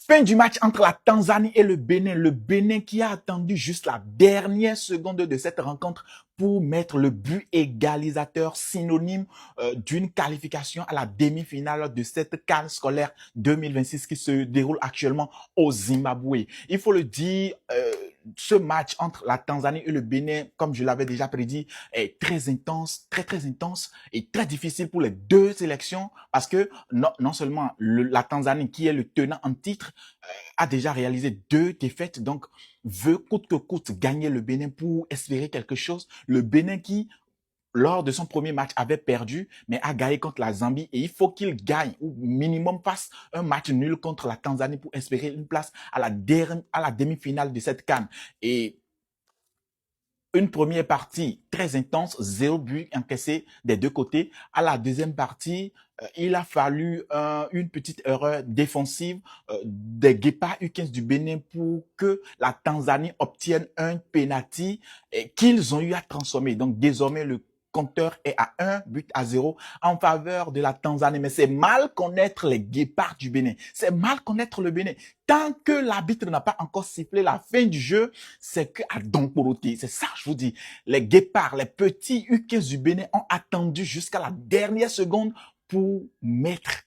Fin du match entre la Tanzanie et le Bénin. Le Bénin qui a attendu juste la dernière seconde de cette rencontre pour mettre le but égalisateur synonyme d'une qualification à la demi-finale de cette CAN scolaire 2026 qui se déroule actuellement au Zimbabwe. Il faut le dire, ce match entre la Tanzanie et le Bénin, comme je l'avais déjà prédit, est très intense, très intense et très difficile pour les deux sélections parce que non seulement la Tanzanie, qui est le tenant en titre, a déjà réalisé 2 défaites, donc veut coûte que coûte gagner le Bénin pour espérer quelque chose. Le Bénin qui, lors de son premier match, avait perdu, mais a gagné contre la Zambie et il faut qu'il gagne ou minimum fasse un match nul contre la Tanzanie pour espérer une place à la demi-finale de cette CAN. Et une première partie très intense, 0 but encaissé des deux côtés. À la deuxième partie, il a fallu une petite erreur défensive des Guépards U15 du Bénin pour que la Tanzanie obtienne un penalty qu'ils ont eu à transformer. Donc désormais, le compteur est à 1-0 en faveur de la Tanzanie. Mais c'est mal connaître les Guépards du Bénin. C'est mal connaître le Bénin. Tant que l'arbitre n'a pas encore sifflé la fin du jeu, c'est que à Donkoroté, c'est ça, je vous dis. Les Guépards, les petits U15 du Bénin ont attendu jusqu'à la dernière seconde pour mettre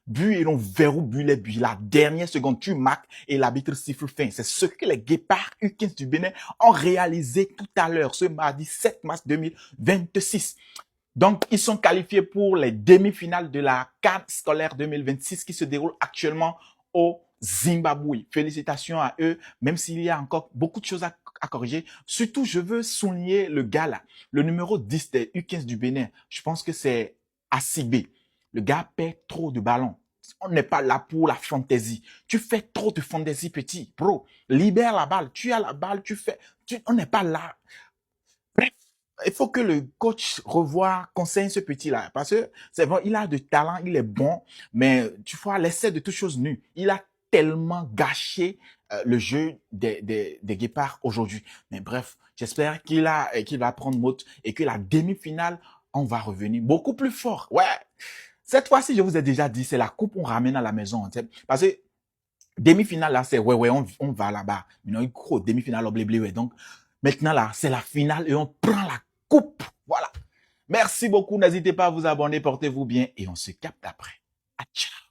but et l'on verrouille les buts. La dernière seconde, tu marques et l'arbitre siffle fin. C'est ce que les Guépards U15 du Bénin ont réalisé tout à l'heure, ce mardi 7 mars 2026. Donc, ils sont qualifiés pour les demi-finales de la CAN scolaire 2026 qui se déroule actuellement au Zimbabwe. Félicitations à eux, même s'il y a encore beaucoup de choses à corriger. Surtout, je veux souligner le gars là, le numéro 10 des U15 du Bénin. Je pense que c'est Assibé. Le gars perd trop de ballons. On n'est pas là pour la fantaisie. Tu fais trop de fantaisie, petit. Bro, libère la balle. Tu as la balle, on n'est pas là. Bref, il faut que le coach revoie, conseille ce petit-là. Parce que c'est bon, il a de talent, il est bon, mais tu vois, l'essai de toutes choses nues. Il a tellement gâché le jeu des Guépards aujourd'hui. Mais bref, j'espère qu'il va prendre mot et que la demi-finale, on va revenir beaucoup plus fort. Ouais. Cette fois-ci, je vous ai déjà dit, c'est la coupe, on ramène à la maison. Parce que demi-finale, là, c'est ouais, on va là-bas. Mais non, gros, demi-finale, blé, ouais. Donc, maintenant, là, c'est la finale et on prend la coupe. Voilà. Merci beaucoup. N'hésitez pas à vous abonner. Portez-vous bien et on se capte après. Ciao.